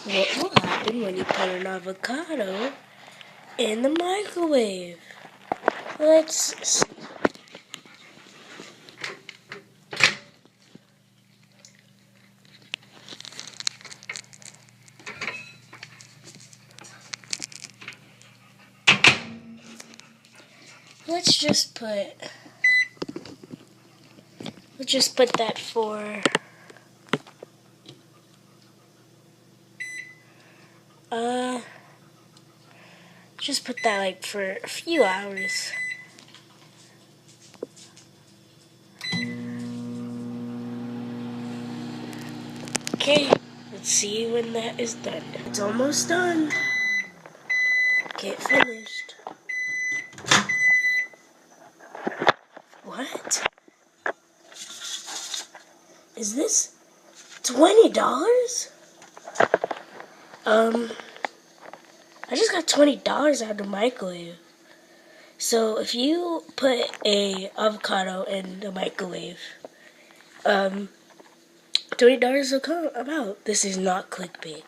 What will happen when you put an avocado in the microwave? Let's see. Let's just put that for just put that like for a few hours. Okay, let's see when that is done. It's almost done. Okay, finished. What? Is this $20? I just got $20 out of the microwave. So if you put a avocado in the microwave, $20 will come about. This is not clickbait.